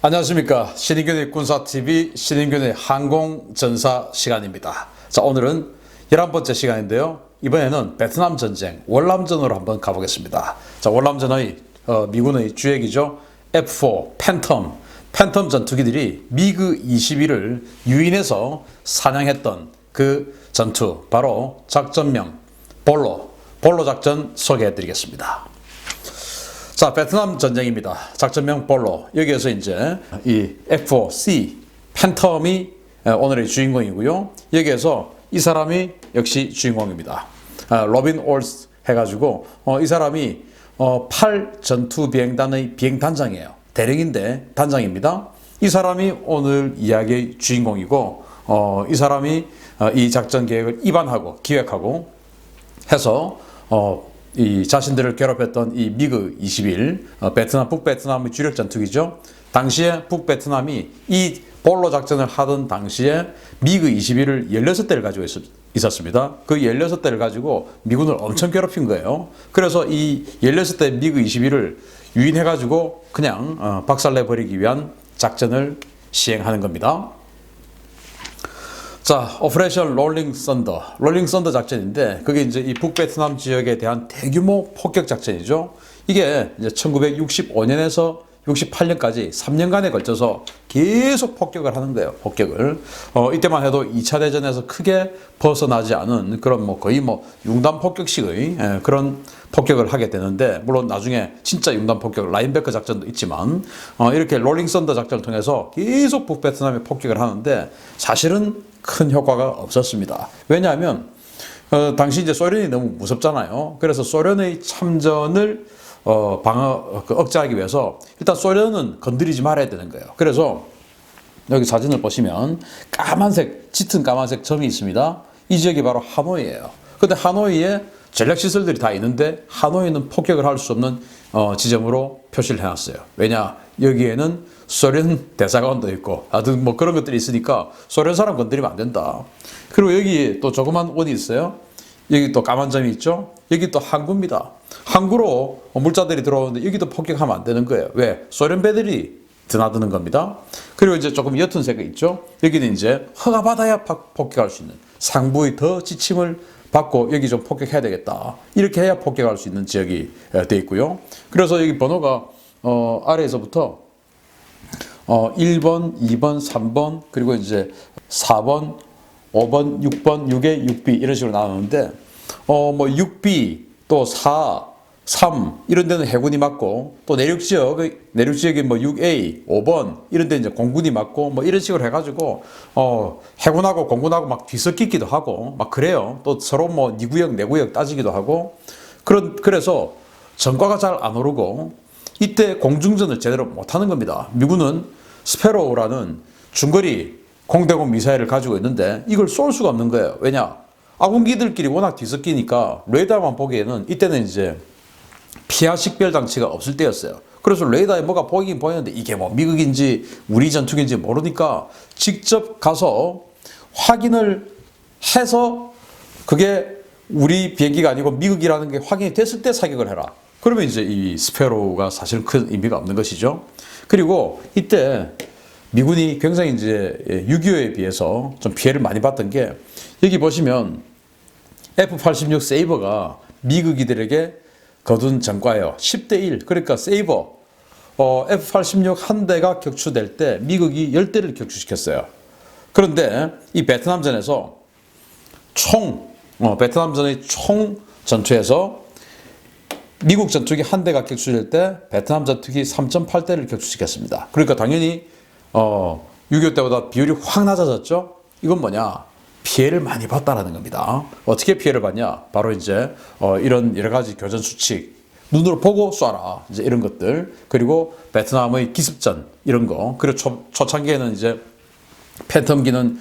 안녕하십니까. 신인균의 군사TV 신인균의 항공전사 시간입니다. 자, 오늘은 11번째 시간인데요. 이번에는 베트남 전쟁 월남전으로 한번 가보겠습니다. 자, 월남전의 미군의 주역이죠. F4 팬텀 전투기들이 미그 21을 유인해서 사냥했던 그 전투, 바로 작전명 볼로 작전 소개해 드리겠습니다. 자, 베트남 전쟁입니다. 작전명 볼로. 여기에서 이제 이 F4C 팬텀이 오늘의 주인공이고요. 여기에서 이 사람이 역시 주인공입니다. 로빈 올스 해가지고 이 사람이 8 전투 비행단의 비행단장이에요. 대령인데 단장입니다. 이 사람이 오늘 이야기의 주인공이고 이 사람이 이 작전 계획을 입안하고 기획하고 해서 이 자신들을 괴롭혔던 이 미그 21 베트남 북베트남의 주력 전투기죠. 당시에 북베트남이 이 볼로 작전을 하던 당시에 미그 21을 16대를 가지고 있었습니다. 그 16대를 가지고 미군을 엄청 괴롭힌 거예요. 그래서 이 16대 미그 21을 유인해 가지고 그냥 박살내 버리기 위한 작전을 시행하는 겁니다. 자, 오퍼레이션 롤링 썬더 작전인데, 그게 이제 이 북베트남 지역에 대한 대규모 폭격 작전이죠. 이게 이제 1965년에서 68년까지 3년간에 걸쳐서 계속 폭격을 하는 거예요. 폭격을. 이때만 해도 2차 대전에서 크게 벗어나지 않은 그런 거의 융단 폭격식의 그런 폭격을 하게 되는데, 물론 나중에 진짜 융단 폭격, 라인베커 작전도 있지만, 이렇게 롤링 썬더 작전을 통해서 계속 북베트남에 폭격을 하는데, 사실은 큰 효과가 없었습니다. 왜냐하면 당시 이제 소련이 너무 무섭잖아요. 그래서 소련의 참전을 억제하기 위해서 일단 소련은 건드리지 말아야 되는 거예요. 그래서 여기 사진을 보시면 짙은 까만색 점이 있습니다. 이 지역이 바로 하노이예요. 근데 하노이에 전략시설들이 다 있는데 하노이는 폭격을 할 수 없는 지점으로 표시를 해놨어요. 왜냐? 여기에는 소련 대사관도 있고 하여튼 그런 것들이 있으니까 소련 사람 건드리면 안 된다. 그리고 여기 또 조그만 원이 있어요. 여기 또 까만 점이 있죠. 여기 또 항구입니다. 항구로 물자들이 들어오는데 여기도 폭격하면 안 되는 거예요. 왜? 소련 배들이 드나드는 겁니다. 그리고 이제 조금 옅은 색이 있죠. 여기는 이제 허가받아야 폭격할 수 있는, 상부의 더 지침을 받고 여기 좀 폭격해야 되겠다. 이렇게 해야 폭격할 수 있는 지역이 되어 있고요. 그래서 여기 번호가 아래에서부터 1번, 2번, 3번, 그리고 이제 4번, 5번, 6번, 6에 6B 이런 식으로 나오는데 6B, 또 4, 3 이런 데는 해군이 맞고, 또 내륙 지역이 6A, 5번 이런 데 이제 공군이 맞고 이런 식으로 해가지고 해군하고 공군하고 막 뒤섞이기도 하고 막 그래요. 또 서로 네 구역 내 구역 따지기도 하고 그래서 전과가 잘 안 오르고 이때 공중전을 제대로 못하는 겁니다. 미군은 스페로우라는 중거리 공대공 미사일을 가지고 있는데 이걸 쏠 수가 없는 거예요. 왜냐? 아군기들끼리 워낙 뒤섞이니까 레이더만 보기에는 이때는 이제 피하 식별 장치가 없을 때였어요. 그래서 레이더에 뭐가 보이긴 보이는데 이게 미국인지 우리 전투기인지 모르니까 직접 가서 확인을 해서 그게 우리 비행기가 아니고 미국이라는 게 확인이 됐을 때 사격을 해라. 그러면 이제 이 스페로우가 사실 큰 의미가 없는 것이죠. 그리고 이때 미군이 굉장히 이제 6.25에 비해서 좀 피해를 많이 봤던 게, 여기 보시면 F-86 세이버가 미국이들에게 거둔 전과예요. 10대 1. 그러니까 세이버 F-86 한 대가 격추될 때 미국이 10대를 격추시켰어요. 그런데 이 베트남전에서 베트남전의 총 전투에서 미국 전투기 한 대가 격추될 때 베트남 전투기 3.8대를 격추시켰습니다. 그러니까 당연히 6.25 때보다 비율이 확 낮아졌죠. 이건 뭐냐? 피해를 많이 봤다라는 겁니다. 어떻게 피해를 봤냐? 바로 이제 이런 여러 가지 교전 수칙, 눈으로 보고 쏴라, 이제 이런 것들, 그리고 베트남의 기습전 이런 거. 그리고 초창기에는 이제 팬텀기는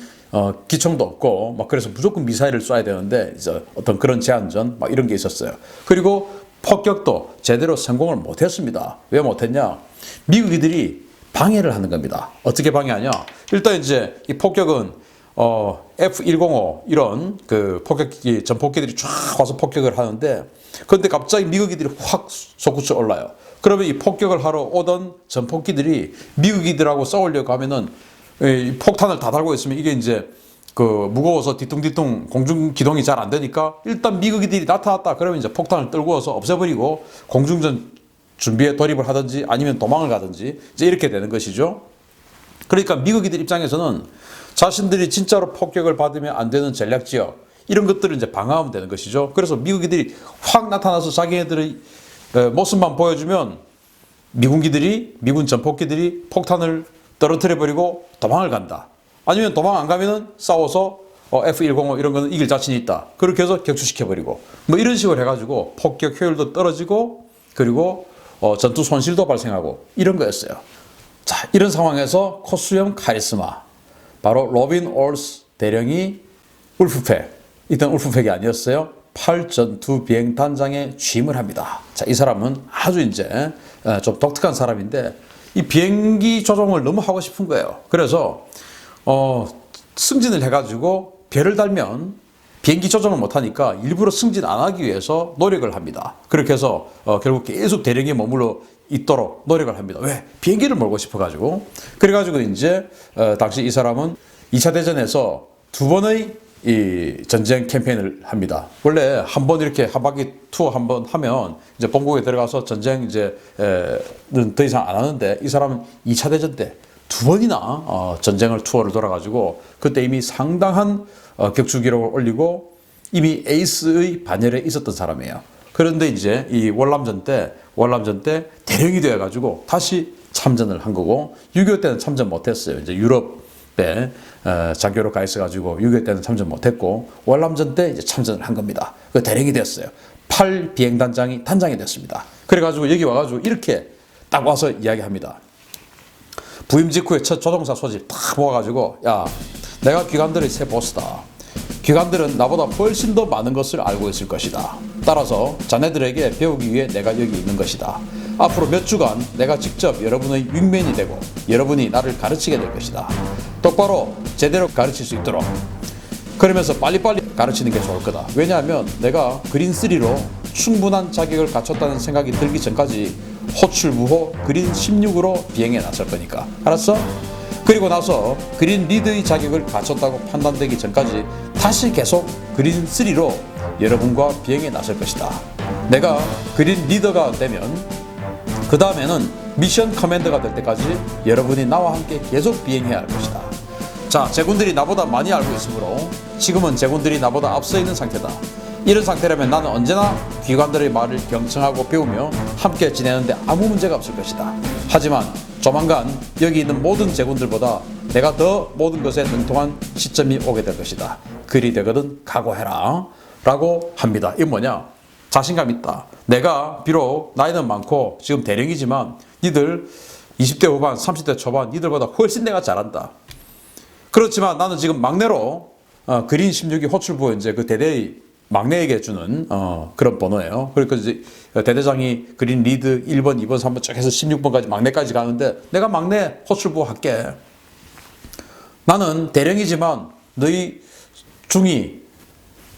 기총도 없고 그래서 무조건 미사일을 쏴야 되는데 이제 어떤 그런 제한전 이런 게 있었어요. 그리고 폭격도 제대로 성공을 못했습니다. 왜 못했냐? 미국이들이 방해를 하는 겁니다. 어떻게 방해하냐? 일단 이제 이 폭격은 F-105 이런 그 폭격기, 전폭기들이 쫙 와서 폭격을 하는데, 그런데 갑자기 미국이들이 확 솟구쳐 올라요. 그러면 이 폭격을 하러 오던 전폭기들이 미국이들하고 싸우려고 하면은 이 폭탄을 다 달고 있으면 이게 이제 그 무거워서 뒤뚱뒤뚱 공중 기동이 잘 안 되니까 일단 미국이들이 나타났다 그러면 이제 폭탄을 떨구어서 없애버리고 공중전 준비에 돌입을 하든지 아니면 도망을 가든지 이제 이렇게 되는 것이죠. 그러니까 미국이들 입장에서는 자신들이 진짜로 폭격을 받으면 안 되는 전략 지역 이런 것들을 이제 방어하면 되는 것이죠. 그래서 미국이들이 확 나타나서 자기네들의 모습만 보여주면 미군 전폭기들이 폭탄을 떨어뜨려 버리고 도망을 간다. 아니면 도망 안 가면은 싸워서 F-105 이런 거는 이길 자신이 있다. 그렇게 해서 격추시켜 버리고 뭐 이런 식으로 해가지고 폭격 효율도 떨어지고 그리고 전투 손실도 발생하고 이런 거였어요. 자, 이런 상황에서 코수염 카리스마 바로 로빈 올스 대령이 울프팩 이땐 울프팩이 아니었어요. 8전투 비행 단장에 취임을 합니다. 자, 이 사람은 아주 이제 좀 독특한 사람인데 이 비행기 조종을 너무 하고 싶은 거예요. 그래서 승진을 해가지고 별을 달면 비행기 조종을 못하니까 일부러 승진 안 하기 위해서 노력을 합니다. 그렇게 해서 결국 계속 대령에 머물러 있도록 노력을 합니다. 왜? 비행기를 몰고 싶어가지고. 그래가지고 이제 당시 이 사람은 2차 대전에서 두 번의 이 전쟁 캠페인을 합니다. 원래 한 번 이렇게 한 바퀴 투어 한 번 하면 이제 본국에 들어가서 전쟁 이제는 더 이상 안 하는데 이 사람은 2차 대전 때 두 번이나 전쟁을 투어를 돌아가지고 그때 이미 상당한 격추 기록을 올리고 이미 에이스의 반열에 있었던 사람이에요. 그런데 이제 이 월남전 때 대령이 되어가지고 다시 참전을 한 거고 6.25 때는 참전 못했어요. 이제 유럽에 장교로 가 있어가지고 6.25 때는 참전 못했고 월남전 때 이제 참전을 한 겁니다. 그 대령이 됐어요. 8 비행단장이 단장이 됐습니다. 그래가지고 여기 와가지고 이렇게 딱 와서 이야기합니다. 부임 직후에 첫 조종사 소집 딱 모아가지고 야, 내가 기관들의 새 보스다. 기관들은 나보다 훨씬 더 많은 것을 알고 있을 것이다. 따라서 자네들에게 배우기 위해 내가 여기 있는 것이다. 앞으로 몇 주간 내가 직접 여러분의 윙맨이 되고 여러분이 나를 가르치게 될 것이다. 똑바로 제대로 가르칠 수 있도록 그러면서 빨리빨리 가르치는 게 좋을 거다. 왜냐하면 내가 그린3로 충분한 자격을 갖췄다는 생각이 들기 전까지 호출무호 그린 16으로 비행에 나설 거니까. 알았어? 그리고 나서 그린 리드의 자격을 갖췄다고 판단되기 전까지 다시 계속 그린 3로 여러분과 비행에 나설 것이다. 내가 그린 리더가 되면 그 다음에는 미션 커맨더가 될 때까지 여러분이 나와 함께 계속 비행해야 할 것이다. 자, 제군들이 나보다 많이 알고 있으므로 지금은 제군들이 나보다 앞서 있는 상태다. 이런 상태라면 나는 언제나 기관들의 말을 경청하고 배우며 함께 지내는데 아무 문제가 없을 것이다. 하지만 조만간 여기 있는 모든 제군들보다 내가 더 모든 것에 능통한 시점이 오게 될 것이다. 그리 되거든 각오해라 라고 합니다. 이건 뭐냐? 자신감 있다. 내가 비록 나이는 많고 지금 대령이지만 니들 20대 후반 30대 초반 니들보다 훨씬 내가 잘한다. 그렇지만 나는 지금 막내로 그린 16이 호출부 이제 그 대대의 막내에게 주는 그런 번호예요. 그러니까 이제 대대장이 그린 리드 1번, 2번, 3번 쭉 해서 16번까지 막내까지 가는데 내가 막내 호출부 할게. 나는 대령이지만 너희 중위,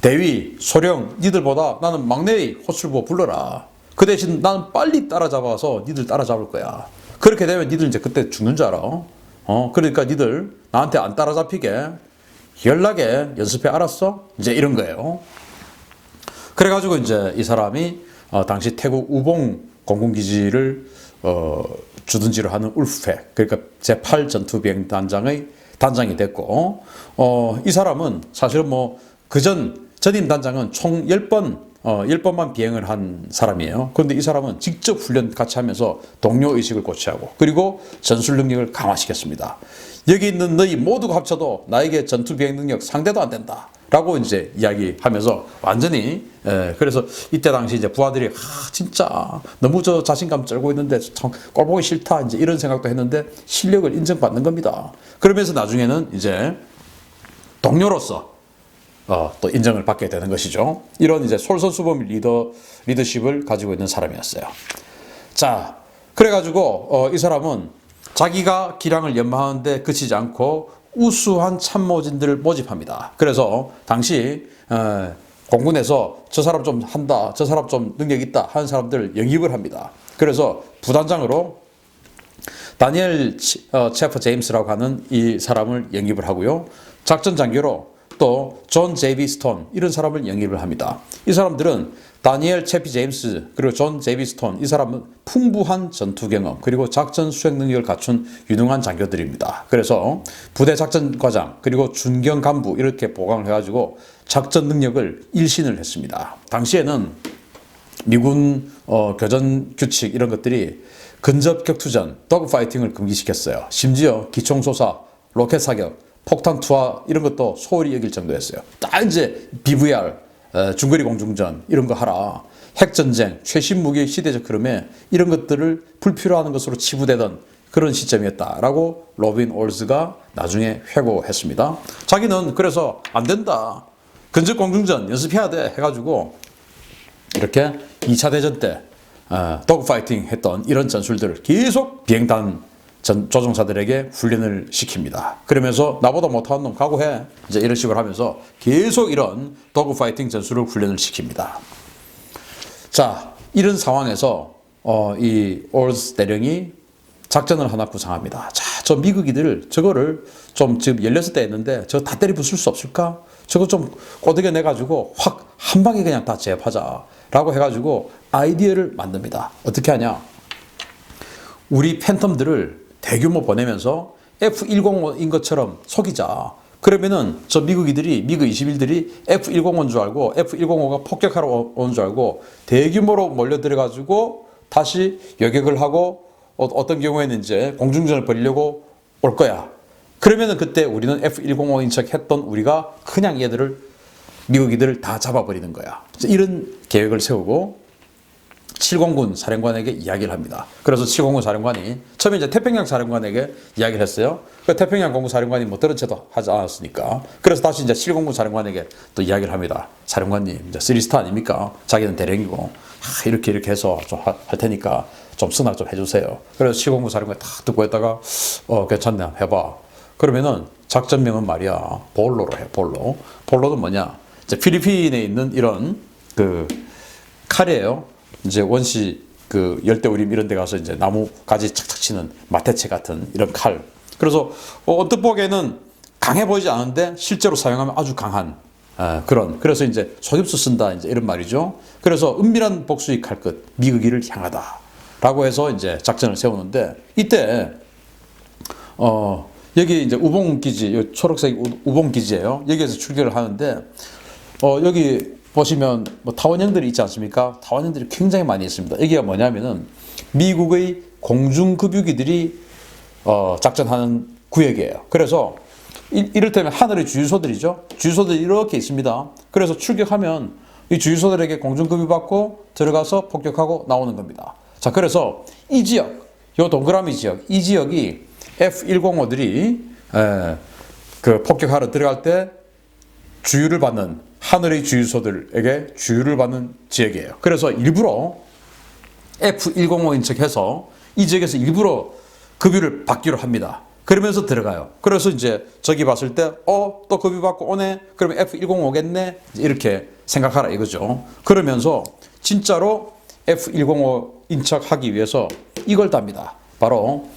대위, 소령 니들보다 나는 막내의 호출부 불러라. 그 대신 나는 빨리 따라잡아서 니들 따라잡을 거야. 그렇게 되면 니들 이제 그때 죽는 줄 알아. 그러니까 니들 나한테 안 따라잡히게 연락해. 연습해. 알았어? 이제 이런 거예요. 그래가지고 이제 이 사람이 당시 태국 우봉 공군기지를 주둔지로 하는 울프팩, 그러니까 제8 전투비행 단장이 됐고, 이 사람은 사실은 뭐 전임 단장은 총 10번만 비행을 한 사람이에요. 그런데 이 사람은 직접 훈련 같이 하면서 동료 의식을 고취하고 그리고 전술 능력을 강화시켰습니다. 여기 있는 너희 모두가 합쳐도 나에게 전투 비행 능력 상대도 안 된다. 라고 이제 이야기하면서 완전히 그래서 이때 당시 이제 부하들이 진짜 너무 저 자신감 쩔고 있는데 참 꼴 보기 싫다 이제 이런 생각도 했는데 실력을 인정받는 겁니다. 그러면서 나중에는 이제 동료로서 또 인정을 받게 되는 것이죠. 이런 이제 솔선수범 리더십을 가지고 있는 사람이었어요. 자, 그래가지고 이 사람은 자기가 기량을 연마하는데 그치지 않고 우수한 참모진들을 모집합니다. 그래서 당시 공군에서 저 사람 좀 한다, 저 사람 좀 능력 있다 하는 사람들 영입을 합니다. 그래서 부단장으로 다니엘 체퍼 제임스라고 하는 이 사람을 영입을 하고요. 작전 장교로 또 존 제이비 스톤 이런 사람을 영입을 합니다. 이 사람들은 다니엘 체피 제임스 그리고 존 제이비 스톤 이 사람은 풍부한 전투 경험 그리고 작전 수행 능력을 갖춘 유능한 장교들입니다. 그래서 부대 작전 과장 그리고 준경 간부 이렇게 보강을 해가지고 작전 능력을 일신을 했습니다. 당시에는 미군 교전 규칙 이런 것들이 근접 격투전, 더그 파이팅을 금기시켰어요. 심지어 기총 소사, 로켓 사격, 폭탄 투하 이런 것도 소홀히 여길 정도였어요. 딱 이제 BVR, 중거리 공중전 이런 거 하라. 핵전쟁, 최신 무기의 시대적 흐름에 이런 것들을 불필요한 것으로 치부되던 그런 시점이었다라고 로빈 올스가 나중에 회고했습니다. 자기는 그래서 안 된다. 근접 공중전 연습해야 돼 해가지고 이렇게 2차 대전 때 더그 파이팅 했던 이런 전술들을 계속 비행단 조종사들에게 훈련을 시킵니다. 그러면서 나보다 못하는 놈 각오해. 이제 이런 식으로 하면서 계속 이런 더그 파이팅 전술을 훈련을 시킵니다. 자, 이런 상황에서 이 올스 대령이 작전을 하나 구상합니다. 자, 저 미국이들 저거를 좀 지금 16대 했는데 저거 다 때리 부술 수 없을까? 저거 좀 꼬드겨 내가지고 확 한 방에 그냥 다 제압하자. 라고 해가지고 아이디어를 만듭니다. 어떻게 하냐? 우리 팬텀들을 대규모 보내면서 F-105인 것처럼 속이자. 그러면은 저 미국이들이 미국 21들이 F-105인 줄 알고 F-105가 폭격하러 오는 줄 알고 대규모로 몰려들어가지고 다시 여격을 하고 어떤 경우에는 이제 공중전을 벌이려고 올 거야. 그러면은 그때 우리는 F-105인 척 했던 우리가 그냥 얘들을 미국이들을 다 잡아버리는 거야. 이런 계획을 세우고 7공군 사령관에게 이야기를 합니다. 그래서 7공군 사령관이 처음에 이제 태평양 사령관에게 이야기를 했어요. 그 태평양 공군 사령관이 뭐 들은 채도 하지 않았으니까. 그래서 다시 이제 7공군 사령관에게 또 이야기를 합니다. 사령관님, 이제 3스타 아닙니까? 자기는 대령이고 이렇게 해서 좀 할 테니까 좀 승낙 좀 해주세요. 그래서 7공군 사령관이 딱 듣고 있다가 괜찮네, 해봐. 그러면은 작전명은 말이야 볼로로 해. 볼로. 볼로는 뭐냐? 이제 필리핀에 있는 이런 그 칼이에요. 이제 원시 그 열대우림 이런 데 가서 이제 나무 가지 착착 치는 마테체 같은 이런 칼. 그래서 언뜻 보기에는 강해 보이지 않은데 실제로 사용하면 아주 강한 그런. 그래서 이제 속임수 쓴다 이제 이런 말이죠. 그래서 은밀한 복수의 칼끝 미국이를 향하다라고 해서 이제 작전을 세우는데 이때 여기 이제 우봉기지, 초록색 우봉기지예요. 여기에서 출격을 하는데 여기 보시면 뭐 타원형들이 있지 않습니까? 타원형들이 굉장히 많이 있습니다. 여기가 뭐냐면은 미국의 공중급유기들이 작전하는 구역이에요. 그래서 이를테면 하늘의 주유소들이죠. 주유소들이 이렇게 있습니다. 그래서 출격하면 이 주유소들에게 공중급유 받고 들어가서 폭격하고 나오는 겁니다. 자, 그래서 이 지역, 요 동그라미 지역, 이 지역이 F-105들이 그 폭격하러 들어갈 때 주유를 받는 하늘의 주유소들에게 주유를 받는 지역이에요. 그래서 일부러 F-105인 척 해서 이 지역에서 일부러 급유를 받기로 합니다. 그러면서 들어가요. 그래서 이제 저기 봤을 때 또 급유 받고 오네? 그러면 F-105겠네? 이렇게 생각하라 이거죠. 그러면서 진짜로 F-105인 척 하기 위해서 이걸 답니다. 바로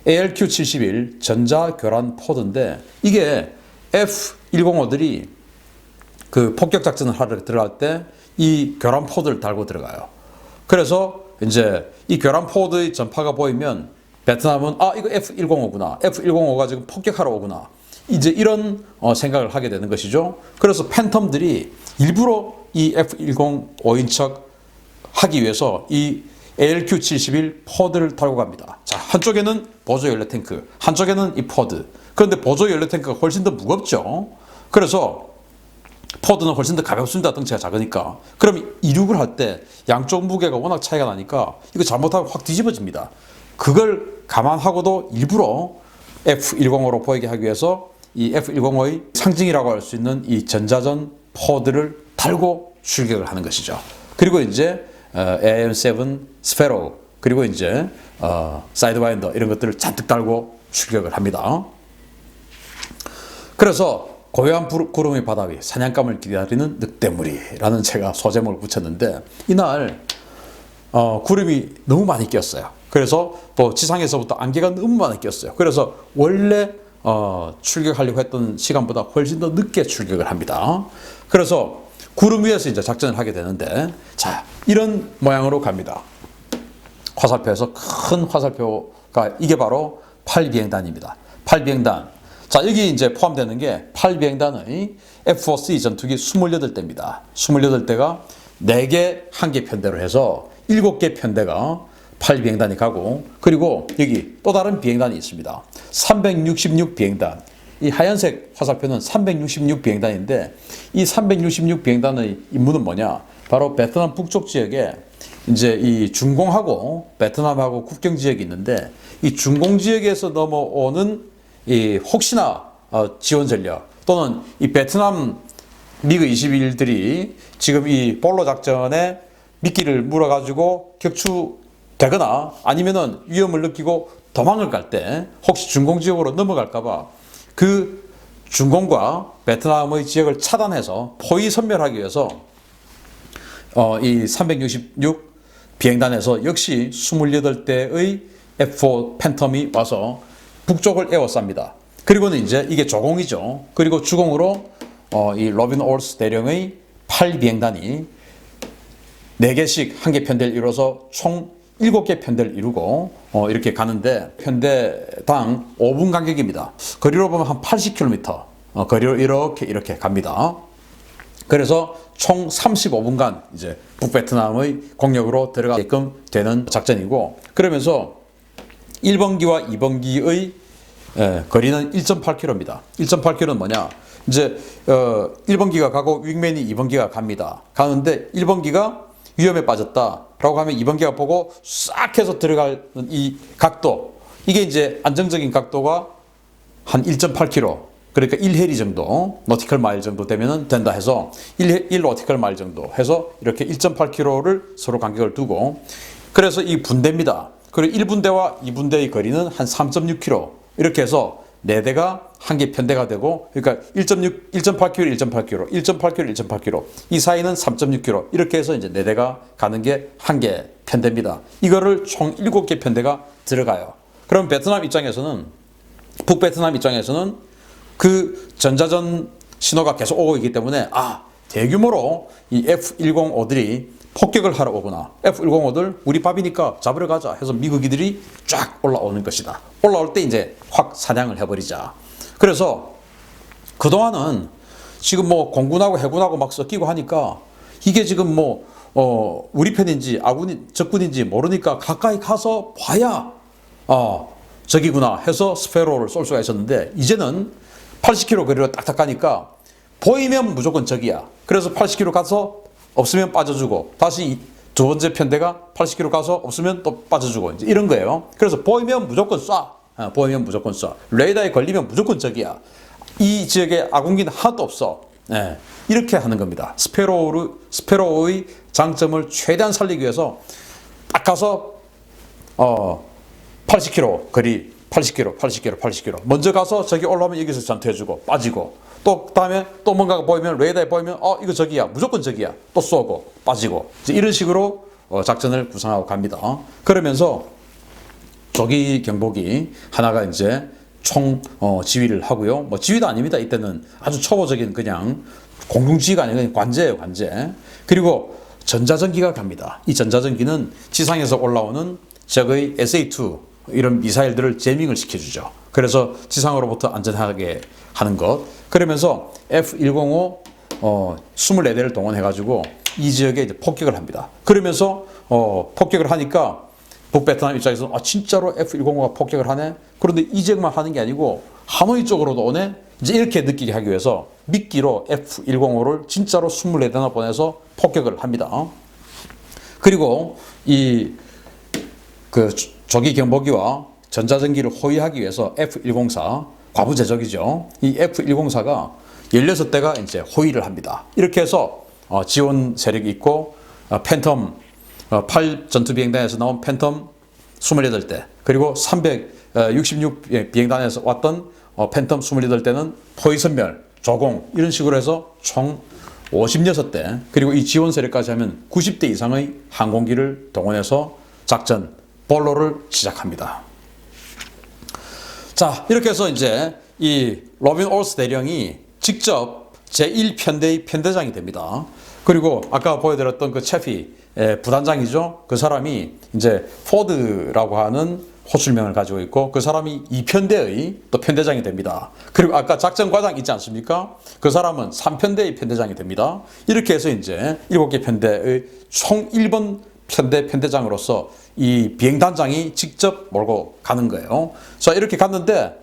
ALQ-71 전자교란 포드인데 이게 F-105들이 그 폭격 작전을 하러 들어갈 때 이 교란 포드를 달고 들어가요. 그래서 이제 이 교란 포드의 전파가 보이면 베트남은 이거 F-105구나. F-105가 지금 폭격하러 오구나. 이제 이런 생각을 하게 되는 것이죠. 그래서 팬텀들이 일부러 이 F-105인 척 하기 위해서 이 ALQ-71 포드를 달고 갑니다. 자, 한쪽에는 보조 연료 탱크, 한쪽에는 이 포드. 그런데 보조 연료 탱크가 훨씬 더 무겁죠. 그래서 포드는 훨씬 더 가볍습니다. 덩치가 작으니까. 그럼 이륙을 할 때 양쪽 무게가 워낙 차이가 나니까 이거 잘못하면 확 뒤집어집니다. 그걸 감안하고도 일부러 F-105로 보이게 하기 위해서 이 F-105의 상징이라고 할 수 있는 이 전자전 포드를 달고 출격을 하는 것이죠. 그리고 이제 AM-7 스페로 그리고 이제 사이드와인더 이런 것들을 잔뜩 달고 출격을 합니다. 그래서 고요한 구름의 바다 위 사냥감을 기다리는 늑대무리라는 제가 소제목을 붙였는데 이날 구름이 너무 많이 꼈어요. 그래서 또 지상에서부터 안개가 너무 많이 꼈어요. 그래서 원래 출격하려고 했던 시간보다 훨씬 더 늦게 출격을 합니다. 그래서 구름 위에서 이제 작전을 하게 되는데, 자, 이런 모양으로 갑니다. 화살표에서 큰 화살표가 이게 바로 8비행단입니다. 8비행단. 자, 여기 이제 포함되는 게 8비행단의 F-4C 전투기 28대입니다. 28대가 4개 한 개 편대로 해서 7개 편대가 8비행단이 가고, 그리고 여기 또 다른 비행단이 있습니다. 366비행단. 이 하얀색 화살표는 366비행단인데, 이 366비행단의 임무는 뭐냐? 바로 베트남 북쪽 지역에 이제 이 중공하고 베트남하고 국경 지역이 있는데, 이 중공 지역에서 넘어오는 이 혹시나 지원 전력 또는 이 베트남 미그 21들이 지금 이 볼로 작전에 미끼를 물어가지고 격추되거나 아니면은 위험을 느끼고 도망을 갈 때 혹시 중공 지역으로 넘어갈까봐 그 중공과 베트남의 지역을 차단해서 포위 섬멸하기 위해서 이 366 비행단에서 역시 28대의 F4 팬텀이 와서 북쪽을 에워쌉니다. 그리고는 이제 이게 조공이죠. 그리고 주공으로 이 로빈 올스 대령의 8비행단이 4개씩 한 개 편대를 이뤄서 총 7개 편대를 이루고 이렇게 가는데, 편대당 5분 간격입니다. 거리로 보면 한 80km 거리로 이렇게 갑니다. 그래서 총 35분간 이제 북베트남의 공격으로 들어가게끔 되는 작전이고, 그러면서 1번기와 2번기의 거리는 1.8km입니다. 1.8km는 뭐냐? 이제 1번기가 가고 윙맨이 2번기가 갑니다. 가는데 1번기가 위험에 빠졌다라고 하면 2번기가 보고 싹 해서 들어가는 이 각도, 이게 이제 안정적인 각도가 한 1.8km, 그러니까 1해리 정도, 노티컬 마일 정도 되면은 된다 해서 1 노티컬 마일 정도 해서 이렇게 1.8km를 서로 간격을 두고, 그래서 이 분대입니다. 그리고 1분대와 2분대의 거리는 한 3.6km, 이렇게 해서 4대가 한 개 편대가 되고, 그러니까 1.8km, 1.8km, 1.8km, 1.8km, 이 사이는 3.6km, 이렇게 해서 이제 4대가 가는 게 한 개 편대입니다. 이거를 총 7개 편대가 들어가요. 그럼 베트남 입장에서는, 북베트남 입장에서는 그 전자전 신호가 계속 오고 있기 때문에, 대규모로 이 F-105들이 폭격을 하러 오구나. F-105들 우리 밥이니까 잡으러 가자 해서 미국이들이 쫙 올라오는 것이다. 올라올 때 이제 확 사냥을 해버리자. 그래서 그동안은 지금 뭐 공군하고 해군하고 막 섞이고 하니까 이게 지금 뭐 우리 편인지 적군인지 모르니까 가까이 가서 봐야 저기구나 해서 스페로를 쏠 수가 있었는데, 이제는 80km 거리로 딱딱 가니까 보이면 무조건 적이야. 그래서 80km 가서 없으면 빠져주고, 다시 두 번째 편대가 80km 가서 없으면 또 빠져주고, 이제 이런 거예요. 그래서 보이면 무조건 쏴. 보이면 무조건 쏴. 레이더에 걸리면 무조건 적이야. 이 지역에 아군기는 하나도 없어. 이렇게 하는 겁니다. 스페로의 장점을 최대한 살리기 위해서 딱 가서 80km 거리, 80km. 먼저 가서 저기 올라오면 여기서 전투해주고 빠지고, 또 다음에 또 뭔가가 보이면, 레이더에 보이면 이거 적이야, 무조건 적이야, 또 쏘고 빠지고, 이제 이런 식으로 작전을 구상하고 갑니다. 그러면서 조기 경보기 하나가 이제 총 지휘를 하고요. 뭐 지휘도 아닙니다. 이때는 아주 초보적인 그냥 공중지휘가 아니라 그냥 관제예요, 관제. 그리고 전자전기가 갑니다. 이 전자전기는 지상에서 올라오는 적의 SA-2 이런 미사일들을 제밍을 시켜주죠. 그래서 지상으로부터 안전하게 하는 것. 그러면서 F-105 24대를 동원해가지고 이 지역에 이제 폭격을 합니다. 그러면서 폭격을 하니까 북베트남 입장에서는 진짜로 F-105가 폭격을 하네? 그런데 이 지역만 하는 게 아니고 하노이 쪽으로도 오네? 이제 이렇게 느끼게 하기 위해서 미끼로 F-105를 진짜로 24대나 보내서 폭격을 합니다. 그리고 이 조기 경보기와 전자전기를 호위하기 위해서 F-104 과부제적이죠. 이 F-104가 16대가 이제 호위를 합니다. 이렇게 해서 지원 세력이 있고, 팬텀 8 전투비행단에서 나온 팬텀 28대, 그리고 366 비행단에서 왔던 팬텀 28대는 포위선멸, 조공, 이런 식으로 해서 총 56대, 그리고 이 지원 세력까지 하면 90대 이상의 항공기를 동원해서 작전 볼로를 시작합니다. 자, 이렇게 해서 이제 이 로빈 올스 대령이 직접 제1편대의 편대장이 됩니다. 그리고 아까 보여드렸던 그 채피 부단장이죠. 그 사람이 이제 포드라고 하는 호출명을 가지고 있고 그 사람이 2편대의 또 편대장이 됩니다. 그리고 아까 작전과장 있지 않습니까? 그 사람은 3편대의 편대장이 됩니다. 이렇게 해서 이제 7개 편대의 총 1번 편대 편대장으로서 이 비행단장이 직접 몰고 가는 거예요. 자, 이렇게 갔는데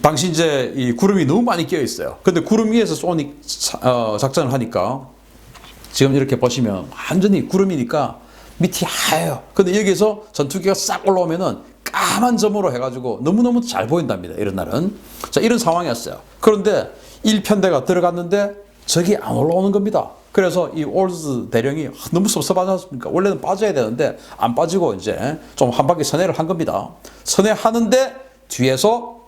당시 이제 이 구름이 너무 많이 끼어 있어요. 근데 구름 위에서 작전을 하니까 지금 이렇게 보시면 완전히 구름이니까 밑이 하얘요. 근데 여기서 전투기가 싹 올라오면은 까만 점으로 해가지고 너무너무 잘 보인답니다. 이런 날은. 자, 이런 상황이었어요. 그런데 1편대가 들어갔는데 적이 안 올라오는 겁니다. 그래서 이 올스 대령이 너무 섭섭하지 않습니까? 원래는 빠져야 되는데 안 빠지고 이제 좀 한 바퀴 선회를 한 겁니다. 선회하는데 뒤에서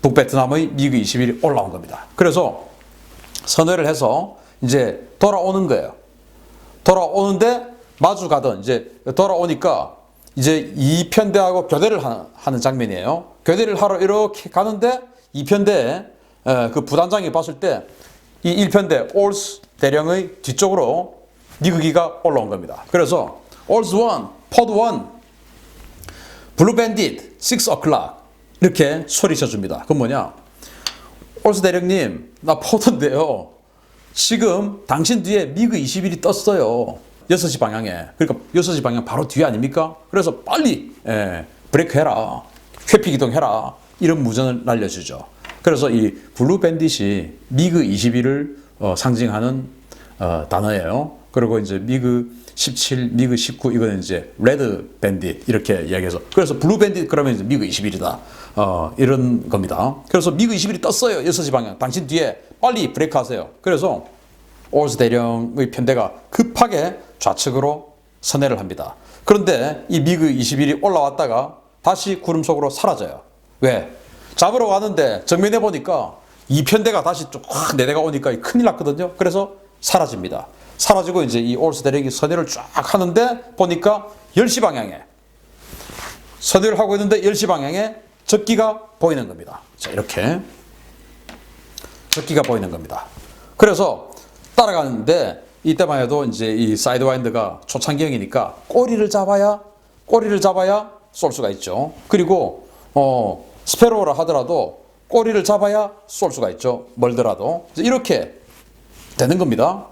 북베트남의 미그 21이 올라온 겁니다. 그래서 선회를 해서 이제 돌아오는 거예요. 돌아오는데 마주 가던 이제 돌아오니까 이제 2편대하고 교대를 하는 장면이에요. 교대를 하러 이렇게 가는데 2편대 그 부단장이 봤을 때 이 1편대 올스 대령의 뒤쪽으로 미그기가 올라온 겁니다. 그래서 올스 1, 포드 1, 블루 밴딧, 6 o'clock 이렇게 소리쳐 줍니다. 그건 뭐냐? 올스 대령님, 나 포드인데요. 지금 당신 뒤에 미그 21이 떴어요. 6시 방향에. 그러니까 6시 방향 바로 뒤에 아닙니까? 그래서 빨리 브레이크 해라. 회피 기동해라. 이런 무전을 날려주죠. 그래서 이 블루 밴딧이 미그 21을 상징하는 단어예요. 그리고 이제 미그 17, 미그 19 이거는 이제 레드 밴딧 이렇게 이야기해서 그래서 블루 밴딧 그러면 이제 미그 21이다. 이런 겁니다. 그래서 미그 21이 떴어요. 6시 방향. 당신 뒤에 빨리 브레이크 하세요. 그래서 올스 대령의 편대가 급하게 좌측으로 선회를 합니다. 그런데 이 미그 21이 올라왔다가 다시 구름 속으로 사라져요. 왜? 잡으러 가는데 정면에 보니까 이 편대가 다시 쭉 내려가 오니까 큰일 났거든요. 그래서 사라집니다. 사라지고 이제 이 올스 대령이 선회를 쫙 하는데 보니까 10시 방향에 선회를 하고 있는데 10시 방향에 적기가 보이는 겁니다. 자, 이렇게 적기가 보이는 겁니다. 그래서 따라가는데 이때만 해도 이제 이 사이드와인드가 초창기형이니까 꼬리를 잡아야 쏠 수가 있죠. 그리고 스페로우라 하더라도 꼬리를 잡아야 쏠 수가 있죠. 멀더라도. 이렇게 되는 겁니다.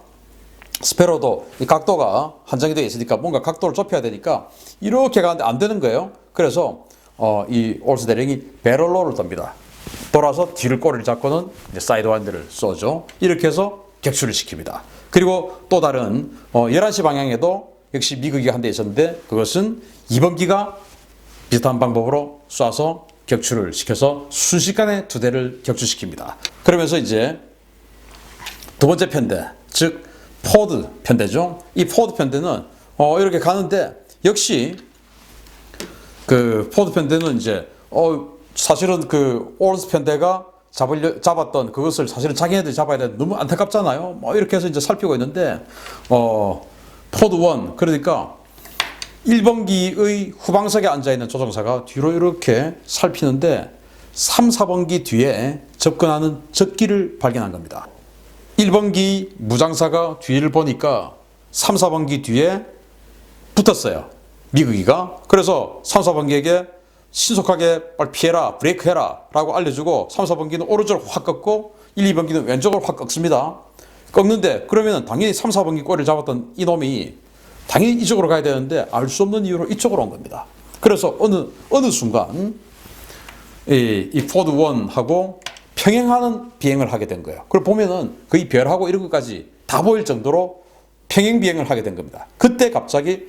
스페로도 이 각도가 한정이 되어 있으니까 뭔가 각도를 좁혀야 되니까 이렇게 가는데 안 되는 거예요. 그래서 이 올스 대령이 배럴로를 덥니다. 돌아서 뒤를 꼬리를 잡고는 이제 사이드와인드를 쏘죠. 이렇게 해서 격추를 시킵니다. 그리고 또 다른 11시 방향에도 역시 미그기가 한 대 있었는데 그것은 2번기가 비슷한 방법으로 쏴서 격추를 시켜서 순식간에 2대를 격추시킵니다. 그러면서 이제 두 번째 편대, 즉 포드 편대죠. 이 포드 편대는 이렇게 가는데 역시 그 포드 편대는 이제 사실은 그 올스 편대가 잡았던 그것을 사실은 자기네들이 잡아야 되는데 너무 안타깝잖아요. 이렇게 해서 이제 살피고 있는데 포드 1 그러니까 1번기의 후방석에 앉아있는 조종사가 뒤로 이렇게 살피는데 3, 4번기 뒤에 접근하는 적기를 발견한 겁니다. 1번기 무장사가 뒤를 보니까 3, 4번기 뒤에 붙었어요. 미그기가. 그래서 3, 4번기에게 신속하게 빨리 피해라, 브레이크 해라 라고 알려주고 3, 4번기는 오른쪽으로 확 꺾고 1, 2번기는 왼쪽으로 확 꺾습니다. 꺾는데 그러면 당연히 3, 4번기 꼬리를 잡았던 이놈이 당연히 이쪽으로 가야 되는데 알 수 없는 이유로 이쪽으로 온 겁니다. 그래서 어느 순간 이 포드 1하고 평행하는 비행을 하게 된 거예요. 그걸 보면은 거의 별하고 이런 것까지 다 보일 정도로 평행 비행을 하게 된 겁니다. 그때 갑자기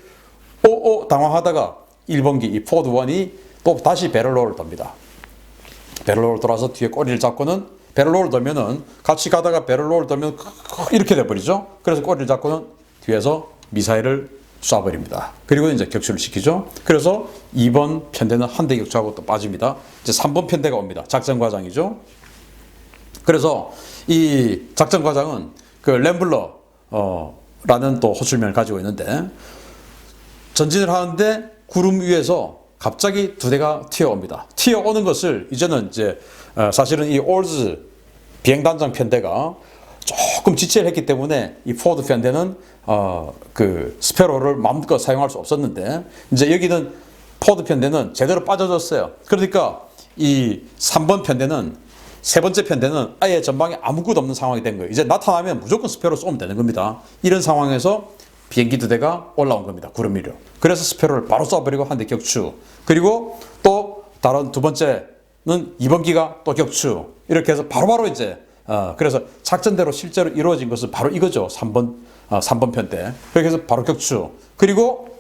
당황하다가 1번기 이 포드 1이 또 다시 배럴로를 돕니다. 배럴로를 돌아서 뒤에 꼬리를 잡고는 배럴로를 돌면은 같이 가다가 배럴로를 돌면 이렇게 돼버리죠. 그래서 꼬리를 잡고는 뒤에서 미사일을 쏴버립니다. 그리고 이제 격추를 시키죠. 그래서 2번 편대는 한 대 격추하고 또 빠집니다. 이제 3번 편대가 옵니다. 작전과장이죠. 그래서 이 작전과장은 그 램블러 라는 또 호출명을 가지고 있는데 전진을 하는데 구름 위에서 갑자기 두 대가 튀어옵니다. 튀어오는 것을 이제는 이제 사실은 이 올즈 비행단장 편대가 조금 지체를 했기 때문에 이 포드 편대는 그 스페로를 마음껏 사용할 수 없었는데 이제 여기는 포드 편대는 제대로 빠져줬어요. 그러니까 이 3번 편대는 세 번째 편대는 아예 전방에 아무것도 없는 상황이 된 거예요. 이제 나타나면 무조건 스페로 쏘면 되는 겁니다. 이런 상황에서 비행기 두 대가 올라온 겁니다. 구름 위로. 그래서 스페로를 바로 쏴버리고 한 대 격추. 그리고 또 다른 두 번째는 2번기가 또 격추. 이렇게 해서 바로바로 이제 그래서 작전대로 실제로 이루어진 것은 바로 이거죠. 3번 편대. 그렇게 해서 바로 격추. 그리고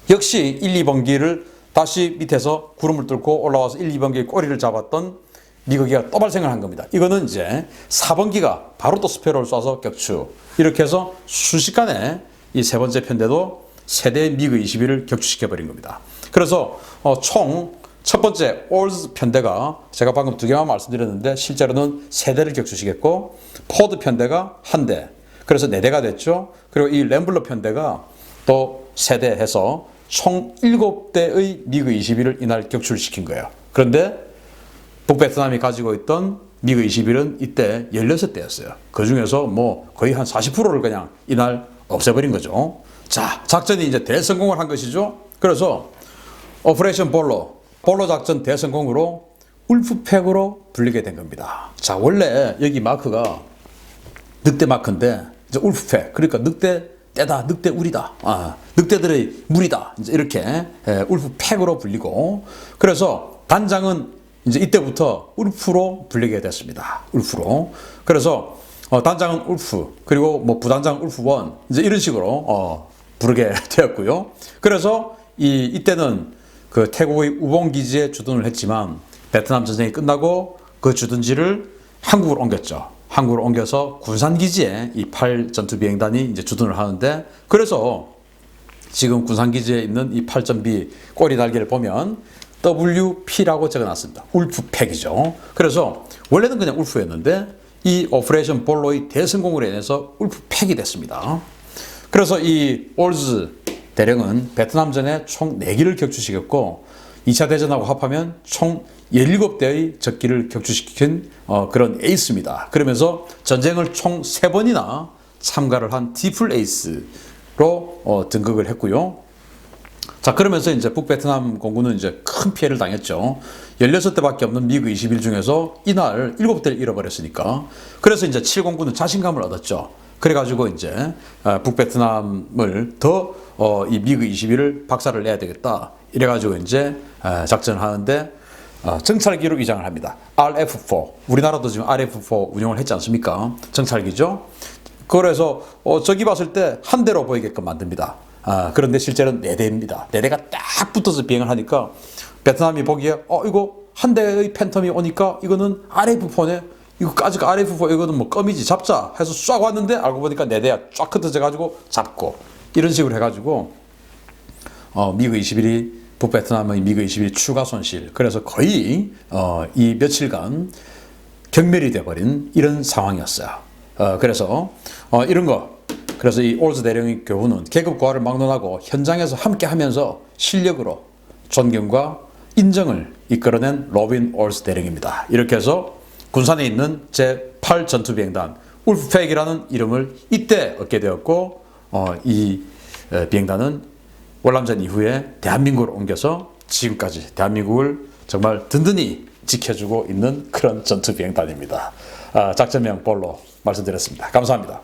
역시 1, 2번기를 다시 밑에서 구름을 뚫고 올라와서 1, 2번기의 꼬리를 잡았던 미국기가 또 발생을 한 겁니다. 이거는 이제 4번기가 바로 또 스페로를 쏴서 격추. 이렇게 해서 순식간에 이 세 번째 편대도 세 대의 미그 21을 격추시켜버린 겁니다. 그래서 총 첫 번째 올즈 편대가 제가 방금 두 개만 말씀드렸는데 실제로는 세 대를 격추시켰고 포드 편대가 한 대. 그래서 네 대가 됐죠. 그리고 이 램블러 편대가 또 세 대 해서 총 7대의 미그 21을 이날 격추를 시킨 거예요. 그런데 북베트남이 가지고 있던 미그 21은 이때 16대였어요. 그 중에서 뭐 거의 한 40%를 그냥 이날 없애버린 거죠. 자, 작전이 이제 대성공을 한 것이죠. 그래서 오퍼레이션 볼로 작전 대성공으로 울프팩으로 불리게 된 겁니다. 자, 원래 여기 마크가 늑대 마크인데 이제 울프팩, 그러니까 늑대떼다, 늑대울이다, 늑대들의 물이다, 이제 이렇게 울프팩으로 불리고, 그래서 단장은 이제 이때부터 울프로 불리게 됐습니다. 울프로. 그래서 단장은 울프, 그리고 뭐 부단장 울프1, 이제 이런 식으로 부르게 되었고요. 그래서 이때는 그 태국의 우봉 기지에 주둔을 했지만 베트남 전쟁이 끝나고 그 주둔지를 한국으로 옮겼죠. 한국으로 옮겨서 군산 기지에 이 8 전투 비행단이 이제 주둔을 하는데, 그래서 지금 군산 기지에 있는 이 8전비 꼬리 달개를 보면 WP라고 적어놨습니다. 울프팩이죠. 그래서 원래는 그냥 울프였는데 이 오퍼레이션 볼로의 대성공으로 인해서 울프팩이 됐습니다. 그래서 이 올즈 대령은 베트남전에 총 4기를 격추시켰고 2차 대전하고 합하면 총 17대의 적기를 격추시킨 그런 에이스입니다. 그러면서 전쟁을 총 3번이나 참가를 한 디플 에이스로 등극을 했고요. 자, 그러면서 이제 북베트남 공군은 이제 큰 피해를 당했죠. 16대밖에 없는 미그 21 중에서 이날 7대를 잃어버렸으니까. 그래서 이제 7공군은 자신감을 얻었죠. 그래가지고 이제 북베트남을 더 이 미그 21을 박살을 내야 되겠다. 이래가지고 이제 작전을 하는데 정찰기로 위장을 합니다. RF4. 우리나라도 지금 RF4 운영을 했지 않습니까? 정찰기죠. 그래서 저기 봤을 때 한 대로 보이게끔 만듭니다. 그런데 실제로는 4대입니다. 4대가 딱 붙어서 비행을 하니까 베트남이 보기에 이거 한 대의 팬텀이 오니까 이거는 RF4네. 이거 아직 RF4 이거는 뭐 껌이지, 잡자 해서 쏴 왔는데 알고 보니까 4대가 쫙 흩어져 가지고 잡고, 이런 식으로 해가지고 미그 21이 북베트남의 미그 21 추가 손실, 그래서 거의 이 며칠간 경멸이 돼버린 이런 상황이었어요. 그래서 이런 거, 그래서 이 올즈 대령의 교훈은 계급 고하를 막론하고 현장에서 함께하면서 실력으로 존경과 인정을 이끌어낸 로빈 올즈 대령입니다. 이렇게 해서 군산에 있는 제8 전투비행단 울프팩이라는 이름을 이때 얻게 되었고, 이 비행단은 월남전 이후에 대한민국으로 옮겨서 지금까지 대한민국을 정말 든든히 지켜주고 있는 그런 전투비행단입니다. 작전명 볼로 말씀드렸습니다. 감사합니다.